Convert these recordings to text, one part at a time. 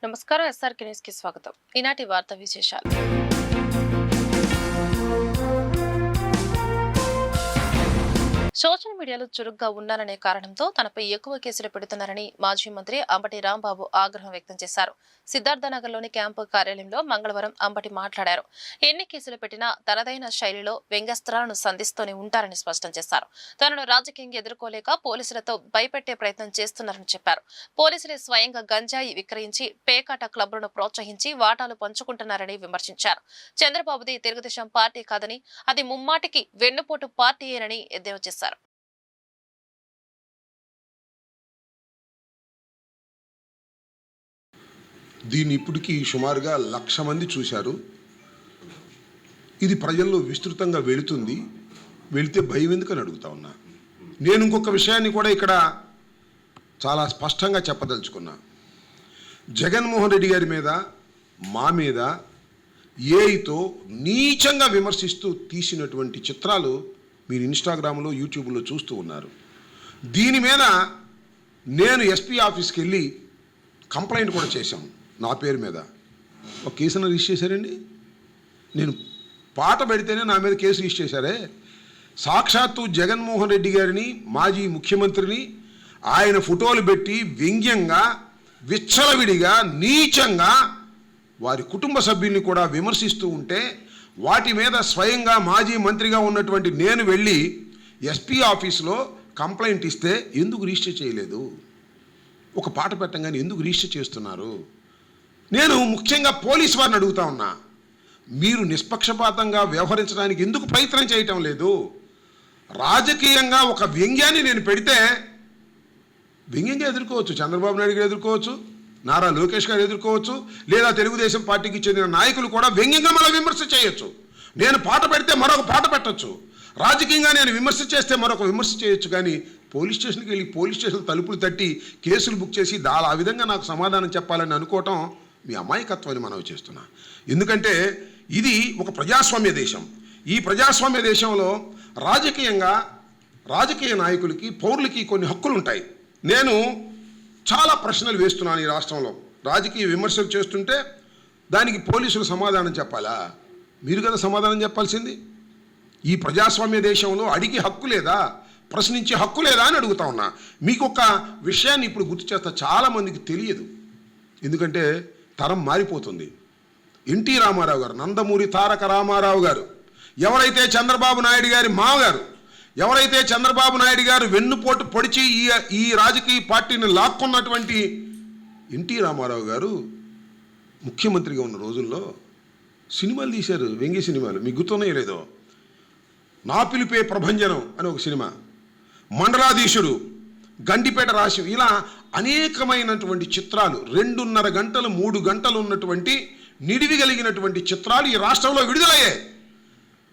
నమస్కారం. SRK news కి స్వాగతం. ఈనాటి వార్తా విశేషాలు. సోషల్ మీడియాలో చురుగ్గా ఉన్నారనే కారణంతో తనపై ఎక్కువ కేసులు పెడుతున్నారని మాజీ మంత్రి అంబటి రాంబాబు ఆగ్రహం వ్యక్తం చేశారు. సిద్ధార్థనగర్లోని క్యాంపు కార్యాలయంలో మంగళవారం అంబటి మాట్లాడారు. ఎన్ని కేసులు పెట్టినా తనదైన శైలిలో వ్యంగ్యాస్త్రాలను సంధిస్తూనే ఉంటారని స్పష్టం చేశారు. తనను రాజకీయంగా ఎదుర్కోలేక పోలీసులతో భయపెట్టే ప్రయత్నం చేస్తున్నారని చెప్పారు. పోలీసులే స్వయంగా గంజాయి విక్రయించి పేకాట క్లబ్లను ప్రోత్సహించి వాటాలు పంచుకుంటున్నారని విమర్శించారు. చంద్రబాబుది తెలుగుదేశం పార్టీ కాదని అది ముమ్మాటికి వెన్నుపోటు పార్టీయేనని ఎద్దేవా చేశారు. దీన్ని ఇప్పటికీ సుమారుగా 1,00,000 మంది చూశారు. ఇది ప్రజల్లో విస్తృతంగా వెళుతుంది. వెళితే భయం ఎందుకని అడుగుతా ఉన్నా. నేను ఇంకొక విషయాన్ని కూడా ఇక్కడ చాలా స్పష్టంగా చెప్పదలుచుకున్నా. జగన్మోహన్ రెడ్డి గారి మీద, మా మీద ఏఐతో నీచంగా విమర్శిస్తూ తీసినటువంటి చిత్రాలు మీరు ఇన్స్టాగ్రామ్లో, యూట్యూబ్లో చూస్తూ ఉన్నారు. దీని మీద నేను ఎస్పీ ఆఫీస్కి వెళ్ళి కంప్లైంట్ కూడా చేశాం. నా పేరు మీద ఒక కేసును రిజిస్టర్ చేశారండి. నేను పాట పెడితేనే నా మీద కేసు రిజిస్టర్ చేశారే. సాక్షాత్తు జగన్మోహన్ రెడ్డి గారిని, మాజీ ముఖ్యమంత్రిని ఆయన ఫోటోలు పెట్టి వ్యంగ్యంగా, విచ్చలవిడిగా, నీచంగా వారి కుటుంబ సభ్యుల్ని కూడా విమర్శిస్తూ ఉంటే వాటి మీద స్వయంగా మాజీ మంత్రిగా ఉన్నటువంటి నేను వెళ్ళి ఎస్పీ ఆఫీస్లో కంప్లైంట్ ఇస్తే ఎందుకు రిజిస్టర్ చేయలేదు? ఒక పాట పెట్టంగానే ఎందుకు రిజిస్టర్ చేస్తున్నారు? నేను ముఖ్యంగా పోలీసు వారిని అడుగుతా ఉన్నా, మీరు నిష్పక్షపాతంగా వ్యవహరించడానికి ఎందుకు ప్రయత్నం చేయటం లేదు? రాజకీయంగా ఒక వ్యంగ్యాన్ని నేను పెడితే వ్యంగ్యంగా ఎదుర్కోవచ్చు. చంద్రబాబు నాయుడు గారు ఎదుర్కోవచ్చు, నారా లోకేష్ గారు ఎదుర్కోవచ్చు, లేదా తెలుగుదేశం పార్టీకి చెందిన నాయకులు కూడా వ్యంగ్యంగా మళ్ళీ విమర్శ చేయొచ్చు. నేను పాట పెడితే మరొక పాట పెట్టచ్చు. రాజకీయంగా నేను విమర్శ చేస్తే మరొక విమర్శ చేయొచ్చు. కానీ పోలీస్ స్టేషన్కి వెళ్ళి పోలీస్ స్టేషన్ తలుపులు తట్టి కేసులు బుక్ చేసి ఆ విధంగా నాకు సమాధానం చెప్పాలని అనుకోవటం మీ అమాయకత్వాన్ని మనవి చేస్తున్నా. ఎందుకంటే ఇది ఒక ప్రజాస్వామ్య దేశం. ఈ ప్రజాస్వామ్య దేశంలో రాజకీయ నాయకులకి, పౌరులకి కొన్ని హక్కులు ఉంటాయి. నేను చాలా ప్రశ్నలు వేస్తున్నాను ఈ రాష్ట్రంలో. రాజకీయ విమర్శలు చేస్తుంటే దానికి పోలీసులు సమాధానం చెప్పాలా? మీరు కదా సమాధానం చెప్పాల్సింది. ఈ ప్రజాస్వామ్య దేశంలో అడిగే హక్కు లేదా? ప్రశ్నించే హక్కు లేదా అని అడుగుతా ఉన్నా. మీకు ఒక విషయాన్ని ఇప్పుడు గుర్తు చేస్తా, చాలామందికి తెలియదు. ఎందుకంటే తరం మారిపోతుంది. ఎన్టీ రామారావు గారు, నందమూరి తారక రామారావు గారు, ఎవరైతే చంద్రబాబు నాయుడు గారి మామగారు, ఎవరైతే చంద్రబాబు నాయుడు గారు వెన్నుపోటు పొడిచి ఈ రాజకీయ పార్టీని లాక్కున్నటువంటి ఎన్టీ రామారావు గారు ముఖ్యమంత్రిగా ఉన్న రోజుల్లో సినిమాలు తీశారు, వ్యంగ్య సినిమాలు. మీకు గుర్తున్నాయో లేదో? నా పిలిపే ప్రభంజనం అని ఒక సినిమా, మండలాధీశుడు, గండిపేట రాశి, ఇలా అనేకమైనటువంటి చిత్రాలు, 2.5 గంటలు 3 గంటలు ఉన్నటువంటి నిడివి కలిగినటువంటి చిత్రాలు ఈ రాష్ట్రంలో విడుదలయ్యాయి.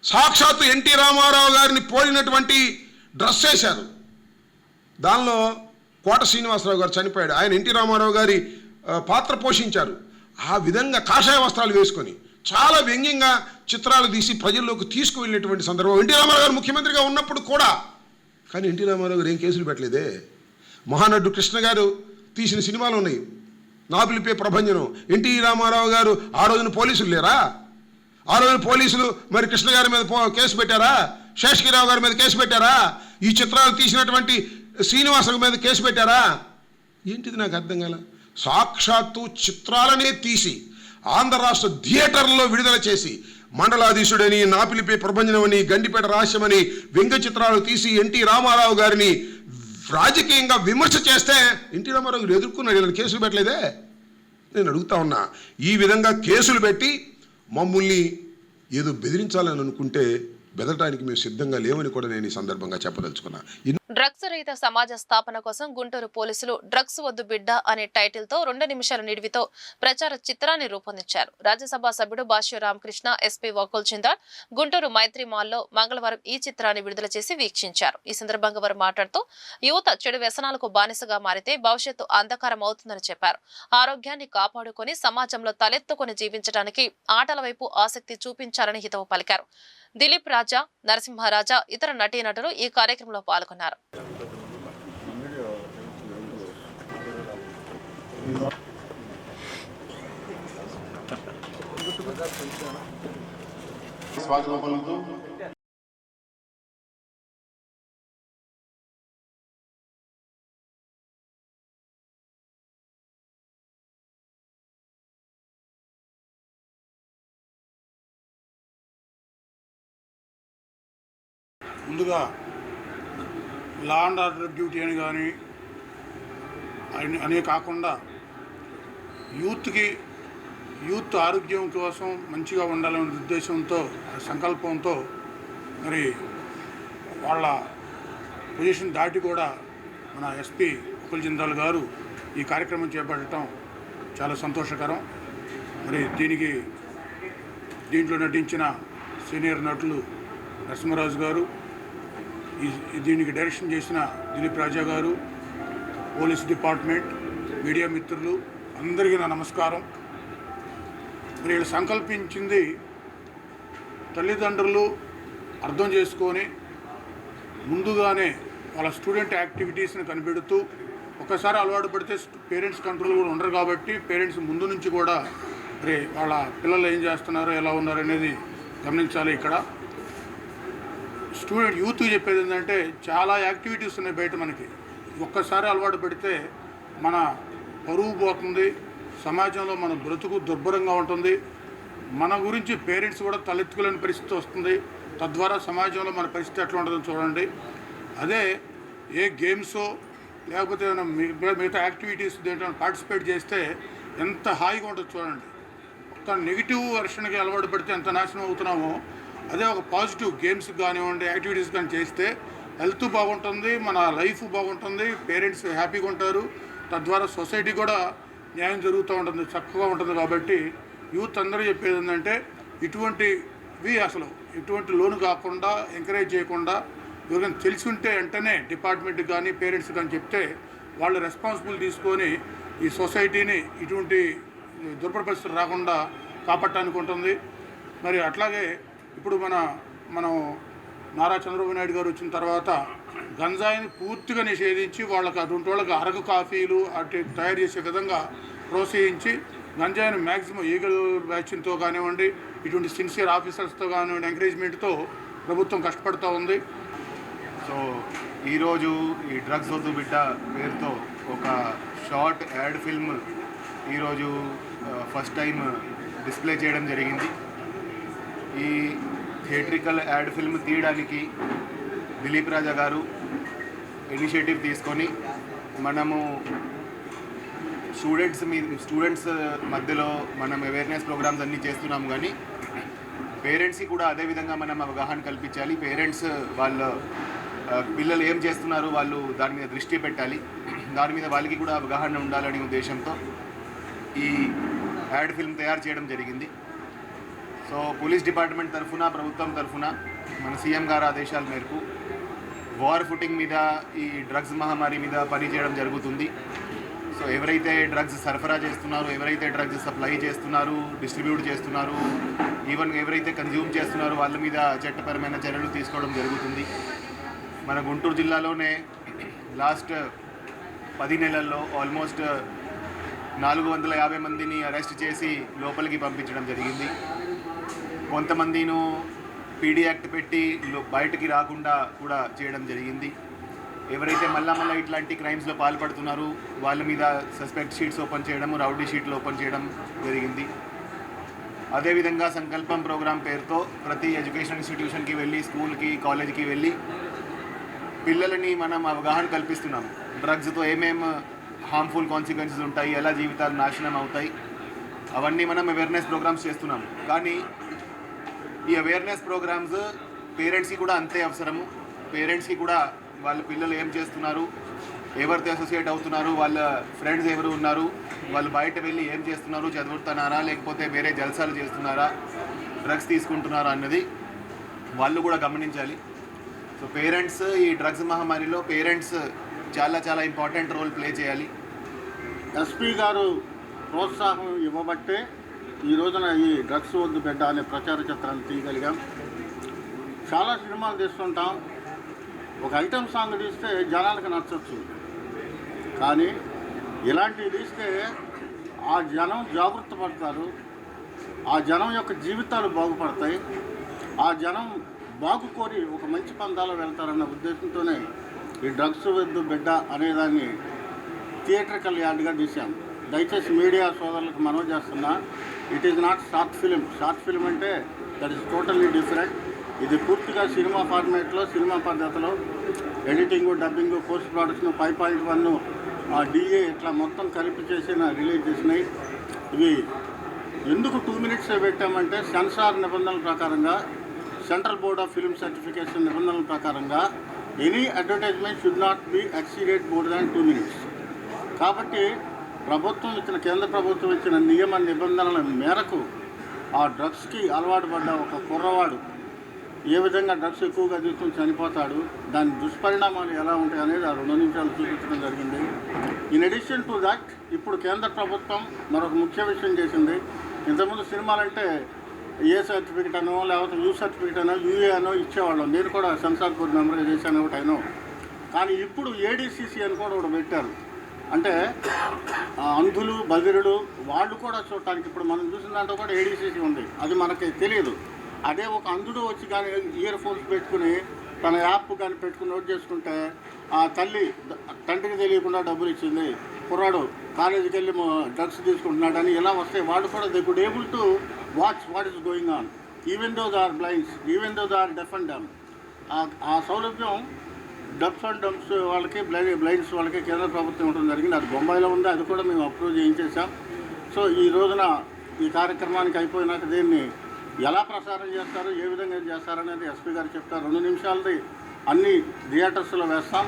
సాక్షాత్తు ఎన్టీ రామారావు గారిని పోలినటువంటి డ్రెస్ వేశారు. దానిలో కోట శ్రీనివాసరావు గారు చనిపోయాడు, ఆయన ఎన్టీ రామారావు గారి పాత్ర పోషించారు. ఆ విధంగా కాషాయ వస్త్రాలు వేసుకొని చాలా వ్యంగ్యంగా చిత్రాలు తీసి ప్రజల్లోకి తీసుకువెళ్ళినటువంటి సందర్భం ఎన్టీ రామారావు గారు ముఖ్యమంత్రిగా ఉన్నప్పుడు కూడా. కానీ ఎన్టీ రామారావు గారు ఏం కేసులు పెట్టలేదే. మహానటుడు కృష్ణ గారు తీసిన సినిమాలు ఉన్నాయి, నా పిలిపే ప్రభంజనం. ఎన్టీ రామారావు గారు ఆ రోజున పోలీసులు లేరా? ఆ రోజున పోలీసులు మరి కృష్ణ గారి మీద కేసు పెట్టారా? శేషగిరిరావు గారి మీద కేసు పెట్టారా? ఈ చిత్రాలు తీసినటువంటి శ్రీనివాసరావు మీద కేసు పెట్టారా? ఏంటిది నాకు అర్థం కాల. సాక్షాత్తు చిత్రాలనే తీసి ఆంధ్ర రాష్ట్ర థియేటర్లో విడుదల చేసి మండలాధీశుడని, నా పిలిపే ప్రభంజనమని, గండిపేట రహస్యమని వ్యంగ్య చిత్రాలు తీసి ఎన్టీ రామారావు గారిని రాజకీయంగా విమర్శ చేస్తే ఎన్టీ రామారావు గారు ఎదుర్కొన్నాడు. ఇలా కేసులు పెట్టలేదే. నేను అడుగుతా ఉన్నా, ఈ విధంగా కేసులు పెట్టి మమ్మల్ని ఏదో బెదిరించాలని అనుకుంటే బెదరడానికి మేము సిద్ధంగా లేవని కూడా నేను ఈ సందర్భంగా చెప్పదలుచుకున్నా. డ్రగ్స్ రహిత సమాజ స్థాపన కోసం గుంటూరు పోలీసులు డ్రగ్స్ వద్దు బిడ్డ అనే టైటిల్ తో 2 నిమిషాల నిడివితో ప్రచార చిత్రాన్ని రూపొందించారు. రాజ్యసభ సభ్యుడు భాష్య రామకృష్ణ, ఎస్పీ వకుల్ చిందాల్ గుంటూరు మైత్రి మాల్లో మంగళవారం ఈ చిత్రాన్ని విడుదల చేసి వీక్షించారు. ఈ సందర్భంగా వారు మాట్లాడుతూ యువత చెడు వ్యసనాలకు బానిసగా మారితే భవిష్యత్తు అంధకారం అవుతుందని చెప్పారు. ఆరోగ్యాన్ని కాపాడుకొని సమాజంలో తలెత్తుకొని జీవించడానికి ఆటల వైపు ఆసక్తి చూపించాలని హితవు పలికారు. దిలీప్ రాజా, నరసింహరాజా, ఇతర నటీనటులు ఈ కార్యక్రమంలో పాల్గొన్నారు. స్వాగతం పలుకుతూ ముందుగా లా అండ్ ఆర్డర్ డ్యూటీ అని కానీ అనే కాకుండా యూత్ ఆరోగ్యం కోసం మంచిగా ఉండాలనే ఉద్దేశంతో సంకల్పంతో మరి వాళ్ళ పొజిషన్ దాటి కూడా మన ఎస్పీ ఉపుల్ జిందాల్ గారు ఈ కార్యక్రమం చేపట్టడం చాలా సంతోషకరం. మరి దీంట్లో నటించిన సీనియర్ నటులు నరసింహరాజు గారు, దీనికి డైరెక్షన్ చేసిన దిలీప్ రాజా గారు, పోలీస్ డిపార్ట్మెంట్, మీడియా మిత్రులు అందరికీ నా నమస్కారం. మరి వీళ్ళు సంకల్పించింది తల్లిదండ్రులు అర్థం చేసుకొని ముందుగానే వాళ్ళ స్టూడెంట్ యాక్టివిటీస్ని కనిపెడుతూ ఒకసారి అలవాటు పడితే పేరెంట్స్ కంట్రోల్ కూడా ఉండరు కాబట్టి పేరెంట్స్ ముందు నుంచి కూడా మరి వాళ్ళ పిల్లలు ఏం చేస్తున్నారో ఎలా ఉన్నారో అనేది గమనించాలి. ఇక్కడ స్టూడెంట్ యూత్కి చెప్పేది ఏంటంటే చాలా యాక్టివిటీస్ ఉన్నాయి బయట. మనకి ఒక్కసారి అలవాటు పెడితే మన పరువు పోతుంది, సమాజంలో మన బ్రతుకు దుర్భరంగా ఉంటుంది, మన గురించి పేరెంట్స్ కూడా తలెత్తుకోలేని పరిస్థితి వస్తుంది. తద్వారా సమాజంలో మన పరిస్థితి ఎట్లా ఉంటుందో చూడండి. అదే ఏ గేమ్సో లేకపోతే మిగతా యాక్టివిటీస్ దేంట్లో పార్టిసిపేట్ చేస్తే ఎంత హాయిగా ఉంటుందో చూడండి. ఒక నెగిటివ్ వెర్షన్కి అలవాటు పెడితే ఎంత నాశనం అవుతున్నామో, అదే ఒక పాజిటివ్ గేమ్స్ కానివ్వండి, యాక్టివిటీస్ కానీ చేస్తే హెల్త్ బాగుంటుంది, మన లైఫ్ బాగుంటుంది, పేరెంట్స్ హ్యాపీగా ఉంటారు, తద్వారా సొసైటీ కూడా న్యాయం జరుగుతూ ఉంటుంది, చక్కగా ఉంటుంది. కాబట్టి యూత్ అందరూ చెప్పేది ఏంటంటే ఇటువంటి లోను కాకుండా ఎంకరేజ్ చేయకుండా ఎవరికైనా తెలిసి ఉంటే వెంటనే డిపార్ట్మెంట్కి కానీ పేరెంట్స్ కానీ చెప్తే వాళ్ళు రెస్పాన్సిబుల్ తీసుకొని ఈ సొసైటీని ఇటువంటి దుర్భర పరిస్థితులు రాకుండా కాపాడటానికి ఉంటుంది. మరి అట్లాగే ఇప్పుడు మనం నారా చంద్రబాబు నాయుడు గారు వచ్చిన తర్వాత గంజాయిని పూర్తిగా నిషేధించి అటువంటి వాళ్ళకి అరగు కాఫీలు అటు తయారు చేసే విధంగా ప్రోత్సహించి గంజాయిని మ్యాక్సిమం ఈగల్ వ్యాక్సిన్తో కానివ్వండి, ఇటువంటి సిన్సియర్ ఆఫీసర్స్తో కానివ్వండి ఎంకరేజ్మెంట్తో ప్రభుత్వం కష్టపడుతూ ఉంది. సో ఈరోజు ఈ డ్రగ్స్ వద్దు బిడ్డ పేరుతో ఒక షార్ట్ యాడ్ ఫిల్మ్ ఈరోజు ఫస్ట్ టైం డిస్ప్లే చేయడం జరిగింది. ఈ థియేట్రికల్ యాడ్ ఫిల్మ్ తీయడానికి దిలీప్ రాజా గారు ఇనిషియేటివ్ తీసుకొని మనము స్టూడెంట్స్ మధ్యలో మనం అవేర్నెస్ ప్రోగ్రామ్స్ అన్నీ చేస్తున్నాము, కానీ పేరెంట్స్కి కూడా అదేవిధంగా మనం అవగాహన కల్పించాలి. పేరెంట్స్ వాళ్ళ పిల్లలు ఏం చేస్తున్నారు వాళ్ళు దాని మీద దృష్టి పెట్టాలి, దాని మీద వాళ్ళకి కూడా అవగాహన ఉండాలనే ఉద్దేశంతో ఈ యాడ్ ఫిల్మ్ తయారు చేయడం జరిగింది. సో పోలీస్ డిపార్ట్మెంట్ తరఫున, ప్రభుత్వం తరఫున మన సీఎం గారి ఆదేశాల మేరకు వార్ ఫుటింగ్ మీద ఈ డ్రగ్స్ మహమ్మారి మీద పనిచేయడం జరుగుతుంది. సో ఎవరైతే డ్రగ్స్ సరఫరా చేస్తున్నారో, ఎవరైతే డ్రగ్స్ సప్లై చేస్తున్నారు, డిస్ట్రిబ్యూట్ చేస్తున్నారు, ఈవెన్ ఎవరైతే కన్జ్యూమ్ చేస్తున్నారో వాళ్ళ మీద చట్టపరమైన చర్యలు తీసుకోవడం జరుగుతుంది. మన గుంటూరు జిల్లాలోనే లాస్ట్ 10 నెలల్లో ఆల్మోస్ట్ 450 మందిని అరెస్ట్ చేసి లోపలికి పంపించడం జరిగింది. కొంతమందిను పీడీ యాక్ట్ పెట్టి బయటికి రాకుండా కూడా చేయడం జరిగింది. ఎవరైతే మళ్ళా ఇట్లాంటి క్రైమ్స్లో పాల్పడుతున్నారో వాళ్ళ మీద సస్పెక్ట్ షీట్స్ ఓపెన్ చేయడము, రౌడీ షీట్లు ఓపెన్ చేయడం జరిగింది. అదేవిధంగా సంకల్పం ప్రోగ్రాం పేరుతో ప్రతి ఎడ్యుకేషన్ ఇన్స్టిట్యూషన్కి వెళ్ళి, స్కూల్కి, కాలేజీకి వెళ్ళి పిల్లలని మనం అవగాహన కల్పిస్తున్నాం. డ్రగ్స్తో ఏమేమి హార్మ్ఫుల్ కాన్సిక్వెన్సెస్ ఉంటాయి, ఎలా జీవితాలు నాశనం అవుతాయి, అవన్నీ మనం అవేర్నెస్ ప్రోగ్రామ్స్ చేస్తున్నాము. కానీ ఈ అవేర్నెస్ ప్రోగ్రామ్స్ పేరెంట్స్కి కూడా అంతే అవసరము. పేరెంట్స్కి కూడా వాళ్ళ పిల్లలు ఏం చేస్తున్నారు, ఎవరితో అసోసియేట్ అవుతున్నారు, వాళ్ళ ఫ్రెండ్స్ ఎవరు ఉన్నారు, వాళ్ళు బయట వెళ్ళి ఏం చేస్తున్నారు, చదువుతున్నారా లేకపోతే వేరే జల్సాలు చేస్తున్నారా, డ్రగ్స్ తీసుకుంటున్నారా అన్నది వాళ్ళు కూడా గమనించాలి. సో పేరెంట్స్ ఈ డ్రగ్స్ మహమ్మారిలో పేరెంట్స్ చాలా చాలా ఇంపార్టెంట్ రోల్ ప్లే చేయాలి. ఎస్పీ గారు ప్రోత్సాహం ఇవ్వబట్టే ఈ రోజున ఈ డ్రగ్స్ వద్దు బిడ్డ అనే ప్రచార చిత్రాన్ని తీయగలిగాం. చాలా సినిమాలు తీస్తుంటాం, ఒక ఐటమ్ సాంగ్ తీస్తే జనాలకు నచ్చవచ్చు, కానీ ఇలాంటివి తీస్తే ఆ జనం జాగృత పడతారు, ఆ జనం యొక్క జీవితాలు బాగుపడతాయి. ఆ జనం బాగు కోరి ఒక మంచి పందాలో వెళ్తారన్న ఉద్దేశంతోనే ఈ డ్రగ్స్ వద్దు బిడ్డ అనేదాన్ని థియేట్రికల్ యార్డ్గా తీశాం. దయచేసి మీడియా సోదరులకు మనవి చేస్తున్నా, it is not short film. Short film అంటే దట్ ఈస్ టోటల్లీ డిఫరెంట్. ఇది పూర్తిగా సినిమా ఫార్మేట్లో, సినిమా పద్ధతిలో editing, dubbing, post production 5.1 DA ఇట్లా మొత్తం కలిపి చేసిన రిలీజ్ చేసినాయి. ఇవి ఎందుకు 2 minutes పెట్టామంటే సెన్సార్ నిబంధనల ప్రకారంగా, central board of film certification నిబంధనల ప్రకారంగా any advertisement should not be exceeded more than 2 minutes. కాబట్టి కేంద్ర ప్రభుత్వం ఇచ్చిన నియమ నిబంధనల మేరకు ఆ డ్రగ్స్కి అలవాటు పడ్డ ఒక కుర్రవాడు ఏ విధంగా డ్రగ్స్ ఎక్కువగా తీసుకుని చనిపోతాడు, దాని దుష్పరిణామాలు ఎలా ఉంటాయి అనేది ఆ 2 నిమిషాలు చూపించడం జరిగింది. ఇన్ అడిషన్ టు దట్, ఇప్పుడు కేంద్ర ప్రభుత్వం మరొక ముఖ్య విషయం చేసింది. ఇంతకుముందు సినిమాలంటే ఏ సర్టిఫికేట్ అనో లేకపోతే యూ సర్టిఫికేట్ అనో యూఏ అనో ఇచ్చేవాళ్ళం. నేను కూడా సెన్సార్ బోర్డు మెంబర్గా చేశాను ఒకటి అయినో. కానీ ఇప్పుడు ADCC అని కూడా ఒకటి పెట్టారు. అంటే అంధులు, బదిరులు వాళ్ళు కూడా చూడటానికి ఇప్పుడు మనం చూసిన దాంట్లో కూడా ADCC ఉంది. అది మనకి తెలియదు. అదే ఒక అంధుడు వచ్చి కానీ ఇయర్ ఫోన్స్ పెట్టుకుని తన యాప్ కానీ పెట్టుకుని నోట్ చేసుకుంటే ఆ తల్లి తండ్రికి తెలియకుండా డబ్బులు ఇచ్చింది, కుర్రాడు కాలేజీకి వెళ్ళి డ్రగ్స్ తీసుకుంటున్నాడని ఇలా వస్తే వాళ్ళు కూడా they could able to watch what is going on even though they are blinds, even though they are deaf and dumb. ఆ సౌలభ్యం డబ్స్ అండ్ డమ్స్ వాళ్ళకి, బ్లైండ్స్ వాళ్ళకి కేంద్ర ప్రభుత్వం ఇవ్వడం జరిగింది. అది బొంబాయిలో ఉంది. అది కూడా మేము అప్రూవ్ చేయించేసాం. సో ఈ రోజున ఈ కార్యక్రమానికి అయిపోయినాక దీన్ని ఎలా ప్రసారం చేస్తారు, ఏ విధంగా చేస్తారనేది SP గారు చెప్తారు. 2 నిమిషాలది అన్ని థియేటర్స్లో వేస్తాం,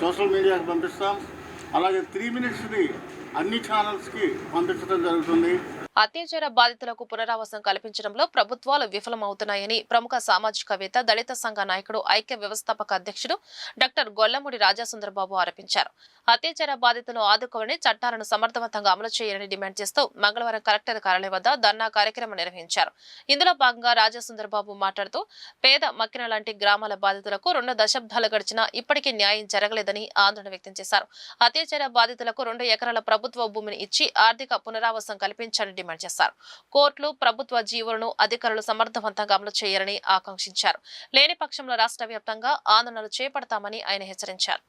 సోషల్ మీడియాకి పంపిస్తాం. అలాగే 3 minutesది అన్ని ఛానల్స్కి పంపించడం జరుగుతుంది. అత్యాచార బాధితులకు పునరావాసం కల్పించడంలో ప్రభుత్వాలు విఫలమవుతున్నాయని ప్రముఖ సామాజికవేత్త, దళిత సంఘ నాయకుడు, ఐక్య వ్యవస్థాపక అధ్యక్షుడు డాక్టర్ గొల్లమూడి రాజాసుందరబాబు ఆరోపించారు. అత్యాచార బాధితులను ఆదుకోవాలని, చట్టాలను సమర్థవంతంగా అమలు చేయాలని డిమాండ్ చేస్తూ మంగళవారం కలెక్టర్ కార్యాలయం వద్ద ధర్నా కార్యక్రమం నిర్వహించారు. ఇందులో భాగంగా రాజాసుందరబాబు మాట్లాడుతూ, పేద మక్కిన లాంటి గ్రామాల బాధితులకు 2 దశాబ్దాలు గడిచినా ఇప్పటికీ న్యాయం జరగలేదని ఆందోళన వ్యక్తం చేశారు. అత్యాచార బాధితులకు 2 ఎకరాల ప్రభుత్వ భూమిని ఇచ్చి ఆర్థిక పునరావాసం కల్పించాలని డిమాండ్ చేశారు. కోర్టులు, ప్రభుత్వ జీవోలను అధికారులు సమర్థవంతంగా అమలు చేయాలని ఆకాంక్షించారు. లేని పక్షంలో రాష్ట్ర వ్యాప్తంగా ఆందోళనలు చేపడతామని ఆయన హెచ్చరించారు.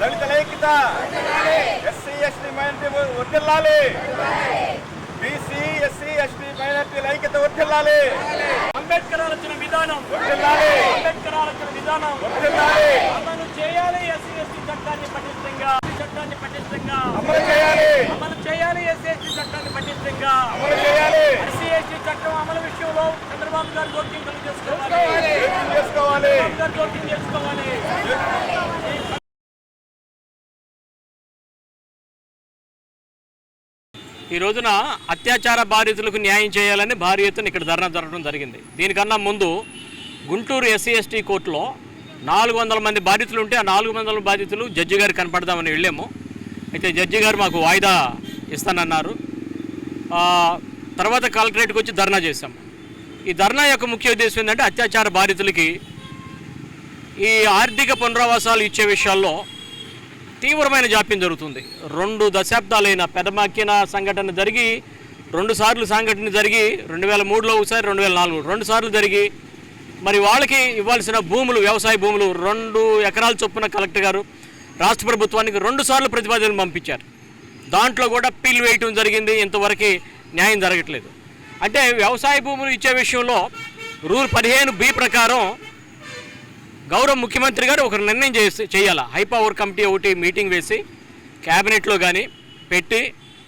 దళితుల ఐక్యత, SC ST మైనారిటీ వర్ధిల్లాలి, BC SC ST మైనారిటీల ఐక్యత వర్ధిల్లాలి, అంబేద్కర్ ఆలోచన విధానం వర్ధిల్లాలి, అంబేద్కర్ ఆలోచన విధానం వర్ధిల్లాలి, అమలు చేయాలి. SC ST చట్టాన్ని పటిష్టంగా అమలు చేయాలి, SC ST చట్టాన్ని పటిష్టంగా అమలు చేయాలి. SC ST చట్టం అమలు విషయంలో చంద్రబాబు గారు జోక్యం చేసుకోవాలి. ఈ రోజున అత్యాచార బాధితులకు న్యాయం చేయాలని భారీ ఎత్తున ఇక్కడ ధర్నా జరగడం జరిగింది. దీనికన్నా ముందు గుంటూరు SC ST కోర్టులో 400 మంది బాధితులు ఉంటే ఆ 400 బాధితులు జడ్జి గారు కనపడదామని వెళ్ళాము. అయితే జడ్జి గారు మాకు వాయిదా ఇస్తానన్నారు. తర్వాత కలెక్టరేట్కి వచ్చి ధర్నా చేశాము. ఈ ధర్నా యొక్క ముఖ్య ఉద్దేశం ఏంటంటే అత్యాచార బాధితులకి ఈ ఆర్థిక పునరావాసాలు ఇచ్చే విషయాల్లో తీవ్రమైన జాప్యం జరుగుతుంది. 2 దశాబ్దాలైన పెదమక్కిన సంఘటన జరిగి 2 సార్లు సంఘటన జరిగి 2003లో ఒకసారి 2004 2 సార్లు జరిగి మరి వాళ్ళకి ఇవ్వాల్సిన భూములు వ్యవసాయ భూములు 2 ఎకరాల చొప్పున కలెక్టర్ గారు రాష్ట్ర ప్రభుత్వానికి 2 సార్లు ప్రతిపాదనలు పంపించారు. దాంట్లో కూడా పిల్ వేయటం జరిగింది. ఇంతవరకు న్యాయం జరగట్లేదు. అంటే వ్యవసాయ భూములు ఇచ్చే విషయంలో రూల్ 15B ప్రకారం గౌరవ ముఖ్యమంత్రి గారు ఒక నిర్ణయం చేయాలి. హై పవర్ కమిటీ ఒకటి మీటింగ్ వేసి క్యాబినెట్లో కానీ పెట్టి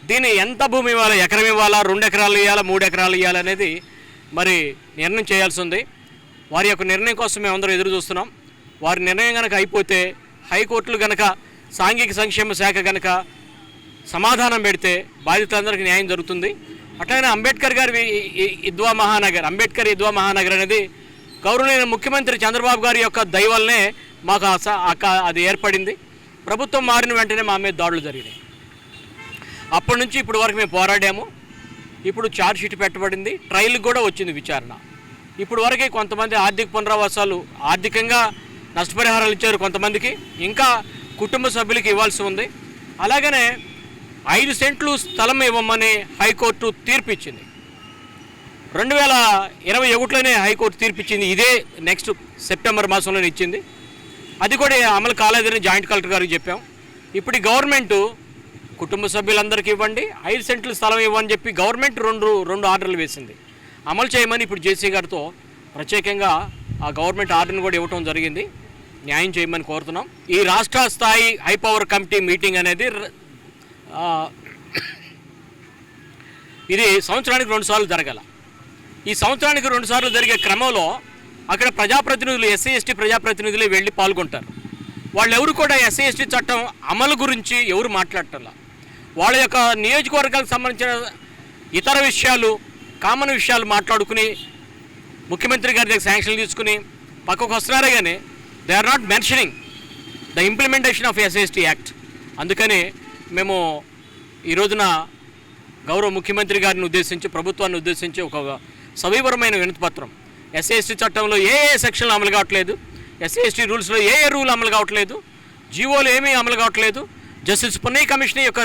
దీన్ని ఎంత భూమి ఇవ్వాలి, ఎకరం ఇవ్వాలా, 2 ఎకరాలు ఇవ్వాలా, 3 ఎకరాలు ఇవ్వాలనేది మరి నిర్ణయం చేయాల్సి ఉంది. వారి యొక్క నిర్ణయం కోసం మేమందరం ఎదురు చూస్తున్నాం. వారి నిర్ణయం కనుక అయిపోతే హైకోర్టులు కనుక సాంఘిక సంక్షేమ శాఖ కనుక సమాధానం పెడితే బాధితులందరికీ న్యాయం జరుగుతుంది. అట్లానే అంబేద్కర్ ఇద్వా మహానగర్ అనేది గౌరవనీయ ముఖ్యమంత్రి చంద్రబాబు గారి యొక్క దయ వల్లనే మాకు అది ఏర్పడింది. ప్రభుత్వం మారిన వెంటనే మా మీద దాడులు జరిగినాయి. అప్పటి నుంచి ఇప్పటి వరకు మేము పోరాడాము. ఇప్పుడు ఛార్జ్ షీట్ పెట్టబడింది, ట్రయల్కి కూడా వచ్చింది విచారణ. ఇప్పుడు వరకే కొంతమంది ఆర్థిక పునరావాసాలు ఆర్థికంగా నష్టపరిహారాలు ఇచ్చారు, కొంతమందికి ఇంకా కుటుంబ సభ్యులకి ఇవ్వాల్సి ఉంది. అలాగనే 5 సెంట్లు స్థలం ఇవ్వమని హైకోర్టు తీర్పు ఇచ్చింది. 2021లోనే హైకోర్టు తీర్పు ఇచ్చింది. ఇదే నెక్స్ట్ సెప్టెంబర్ మాసంలోనే ఇచ్చింది. అది కూడా అమలు కాలేదని జాయింట్ కలెక్టర్ గారికి చెప్పాం. ఇప్పుడు గవర్నమెంటు కుటుంబ సభ్యులందరికీ ఇవ్వండి, 5 సెంట్ల స్థలం ఇవ్వని చెప్పి గవర్నమెంట్ రెండు ఆర్డర్లు వేసింది. అమలు చేయమని ఇప్పుడు జేసీ గారితో ప్రత్యేకంగా ఆ గవర్నమెంట్ ఆర్డర్ని కూడా ఇవ్వటం జరిగింది. న్యాయం చేయమని కోరుతున్నాం. ఈ రాష్ట్ర స్థాయి హై పవర్ కమిటీ మీటింగ్ అనేది ఇది సంవత్సరానికి 2 సార్లు జరగాల. ఈ సంవత్సరానికి 2 సార్లు జరిగే క్రమంలో అక్కడ ప్రజాప్రతినిధులు ఎస్సీ ఎస్టీ ప్రజాప్రతినిధులు వెళ్ళి పాల్గొంటారు. వాళ్ళు ఎవరు కూడా ఎస్సీ ఎస్టీ చట్టం అమలు గురించి ఎవరు మాట్లాడటంలా. వాళ్ళ యొక్క నియోజకవర్గాలకు సంబంధించిన ఇతర విషయాలు కామన్ విషయాలు మాట్లాడుకుని ముఖ్యమంత్రి గారి దగ్గర శాంక్షన్లు తీసుకుని పక్కకు వస్తున్నారే కానీ they are not mentioning the implementation of SC ST act. అందుకని మేము ఈ రోజున గౌరవ ముఖ్యమంత్రి గారిని ఉద్దేశించి ప్రభుత్వాన్ని ఉద్దేశించి ఒక సవివరమైన వినతిపత్రం, ఎస్సీ ఎస్టీ చట్టంలో ఏ సెక్షన్లు అమలు కావట్లేదు, ఎస్సీ ఎస్టీ రూల్స్లో ఏ రూల్ అమలు కావట్లేదు, జీవోలు ఏమీ అమలు కావట్లేదు, జస్టిస్ పున్నయ్య కమిషన్ యొక్క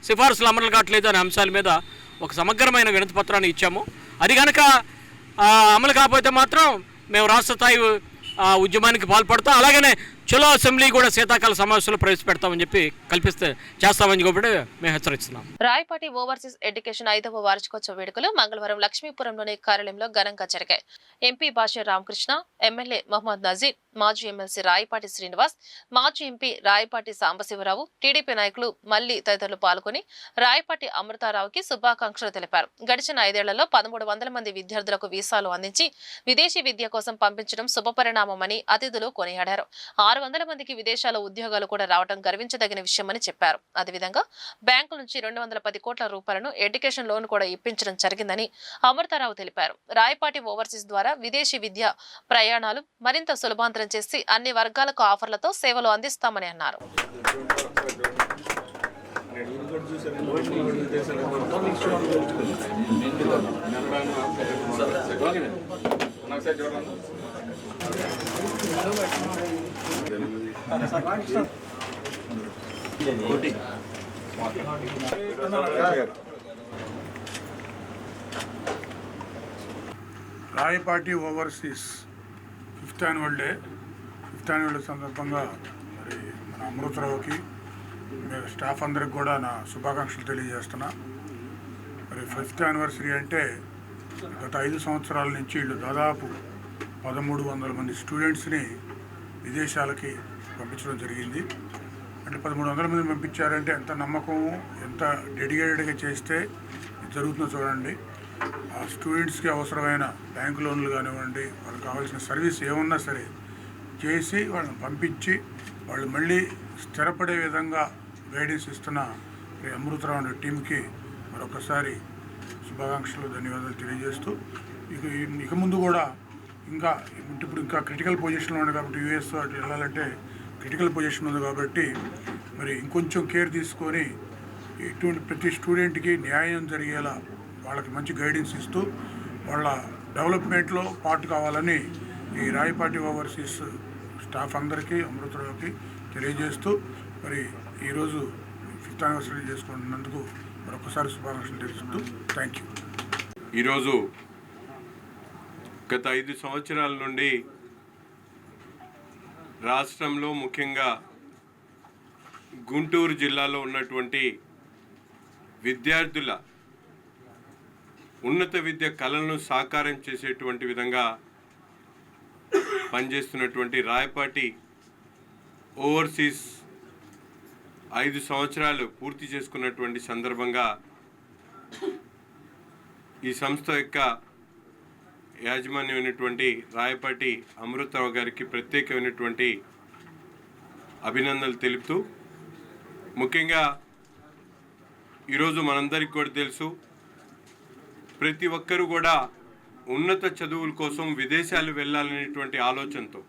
సిఫార్సులు అమలు కావట్లేదు అనే అంశాల మీద ఒక సమగ్రమైన వినతిపత్రాన్ని ఇచ్చాము. అది కనుక అమలు కాకపోతే మాత్రం మేము రాష్ట్ర స్థాయి ఉద్యమానికి పాల్పడతాం. అలాగనే చలో అసెంబ్లీ కూడా శీతాకాల సమావేశంలో ప్రవేశపెడతామని చెప్పి చేస్తామని చెప్పి మేము హెచ్చరిస్తున్నాం. రాయపాటి ఓవర్సీస్ ఎడ్యుకేషన్ 5వ వార్షికోత్సవ వేడుకలు మంగళవారం లక్ష్మీపురంలోని కార్యాలయంలో ఘనంగా జరిగాయి. ఎంపీ భాష రామకృష్ణ, ఎమ్మెల్యే మహమ్మద్ నజీర్, మాజీ ఎమ్మెల్సీ రాయపాటి శ్రీనివాస్, మాజీ ఎంపీ రాయపాటి సాంబశివరావు, టీడీపీ నాయకులు మల్లి తదితరులు పాల్గొని రాయపాటి అమృతారావుకి శుభాకాంక్షలు తెలిపారు. గడిచిన 5 ఏళ్లలో 1300 మంది విద్యార్థులకు వీసాలు అందించి విదేశీ విద్య కోసం పంపించడం శుభపరిణామమని అతిథులు కొనియాడారు. 600 మందికి విదేశాల ఉద్యోగాలు కూడా రావడం గర్వించదగిన విషయమని చెప్పారు. అదేవిధంగా బ్యాంకుల నుంచి 210 కోట్ల రూపాయలను ఎడ్యుకేషన్ లోన్ కూడా ఇప్పించడం జరిగిందని అమృతారావు తెలిపారు. రాయపాటి ఓవర్సీస్ ద్వారా విదేశీ విద్య ప్రయాణాలు మరింత సులభాంతరం చేసి అన్ని వర్గాలకు ఆఫర్లతో సేవలు అందిస్తామని అన్నారు. Rayapati overseas 5th annual day సందర్భంగా మరి మన అమృతరావుకి స్టాఫ్ అందరికి కూడా నా శుభాకాంక్షలు తెలియజేస్తున్నా. మరి 5th యానివర్సరీ అంటే గత 5 సంవత్సరాల నుంచి వీళ్ళు దాదాపు 1300 మంది స్టూడెంట్స్ని విదేశాలకి పంపించడం జరిగింది. అంటే 1300 మంది పంపించారంటే ఎంత నమ్మకం, ఎంత డెడికేటెడ్గా చేస్తే జరుగుతుందో చూడండి. ఆ స్టూడెంట్స్కి అవసరమైన బ్యాంకు లోన్లు కానివ్వండి, వాళ్ళకి కావాల్సిన సర్వీస్ ఏమన్నా సరే చేసి వాళ్ళని పంపించి వాళ్ళు మళ్ళీ స్థిరపడే విధంగా గైడెన్స్ ఇస్తున్న అమృతరావు అనే టీంకి మరొకసారి శుభాకాంక్షలు, ధన్యవాదాలు తెలియజేస్తూ ఇక ముందు కూడా ఇప్పుడు ఇంకా క్రిటికల్ పొజిషన్లో ఉంది కాబట్టి యూఎస్ అటు వెళ్ళాలంటే క్రిటికల్ పొజిషన్ ఉంది కాబట్టి మరి ఇంకొంచెం కేర్ తీసుకొని ఇటువంటి ప్రతి స్టూడెంట్కి న్యాయం జరిగేలా వాళ్ళకి మంచి గైడెన్స్ ఇస్తూ వాళ్ళ డెవలప్మెంట్లో పార్ట్ కావాలని ఈ రాయపాటి ఓవర్సీస్ స్టాఫ్ అందరికీ అమృతరావుకి తెలియజేస్తూ మరి ఈరోజు 5th anniversary చేసుకుంటున్నందుకు మరొకసారి శుభాకాంక్షలు తెలుపుతూ థ్యాంక్ యూ. ఈరోజు గత 5 సంవత్సరాల నుండి రాష్ట్రంలో ముఖ్యంగా గుంటూరు జిల్లాలో ఉన్నటువంటి విద్యార్థుల ఉన్నత విద్య కళలను సాకారం చేసేటువంటి విధంగా పనిచేస్తున్నటువంటి రాయపాటి ఓవర్సీస్ 5 సంవత్సరాలు పూర్తి చేసుకున్నటువంటి సందర్భంగా ఈ సంస్థ యొక్క యాజమాన్యమైనటువంటి రాయపాటి అమృతరావు గారికి ప్రత్యేకమైనటువంటి అభినందనలు తెలుపుతూ, ముఖ్యంగా ఈరోజు మనందరికీ కూడా తెలుసు, ప్రతి ఒక్కరూ కూడా ఉన్నత చదువుల కోసం విదేశాలు వెళ్ళాలనేటువంటి ఆలోచనతో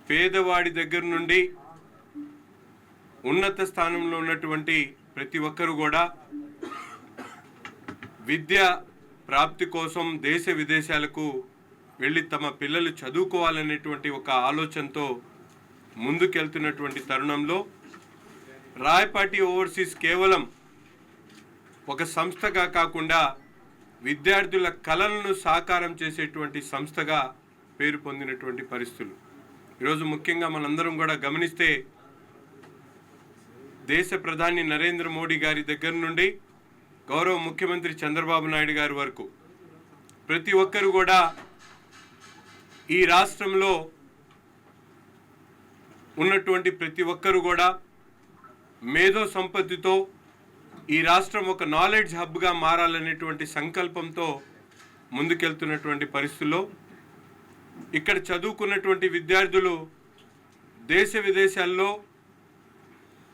పేదవాడి దగ్గర నుండి ఉన్నత స్థానంలో ఉన్నటువంటి ప్రతి ఒక్కరూ కూడా విద్య ప్రాప్తి కోసం దేశ విదేశాలకు వెళ్ళి తమ పిల్లలు చదువుకోవాలనేటువంటి ఒక ఆలోచనతో ముందుకెళ్తున్నటువంటి తరుణంలో రాయపాటి ఓవర్సీస్ కేవలం ఒక సంస్థగా కాకుండా విద్యార్థుల కళలను సాకారం చేసేటువంటి సంస్థగా పేరు పొందినటువంటి పరిస్థితులు. ఈరోజు ముఖ్యంగా మనందరం కూడా గమనిస్తే దేశ ప్రధాని నరేంద్ర మోడీ గారి దగ్గర నుండి గౌరవ ముఖ్యమంత్రి చంద్రబాబు నాయుడు గారి వరకు ప్రతి ఒక్కరు కూడా ఈ రాష్ట్రంలో ఉన్నటువంటి ప్రతి ఒక్కరు కూడా మేధో సంపత్తితో ఈ రాష్ట్రం ఒక నాలెడ్జ్ హబ్గా మారాలనేటువంటి సంకల్పంతో ముందుకెళ్తున్నటువంటి పరిస్థితుల్లో ఇక్కడ చదువుకున్నటువంటి విద్యార్థులు దేశ విదేశాల్లో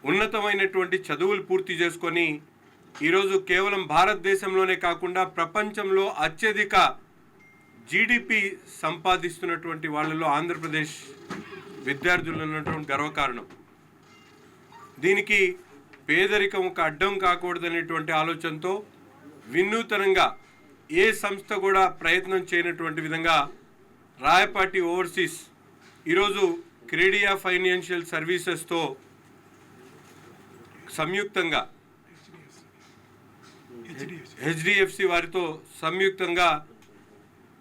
ఉన్నతమైనటువంటి చదువులు పూర్తి చేసుకొని ఈరోజు కేవలం భారతదేశంలోనే కాకుండా ప్రపంచంలో అత్యధిక జీడిపి సంపాదిస్తున్నటువంటి వాళ్ళలో ఆంధ్రప్రదేశ్ విద్యార్థులు ఉన్నటువంటి గర్వకారణం. దీనికి పేదరికం ఒక అడ్డం కాకూడదనేటువంటి ఆలోచనతో వినూతనంగా ఏ సంస్థ కూడా ప్రయత్నం చేయనటువంటి విధంగా రాయపాటి ఓవర్సీస్ ఈరోజు క్రెడియా ఫైనాన్షియల్ సర్వీసెస్తో సంయుక్తంగా హెచ్డిఎఫ్సి వారితో సంయుక్తంగా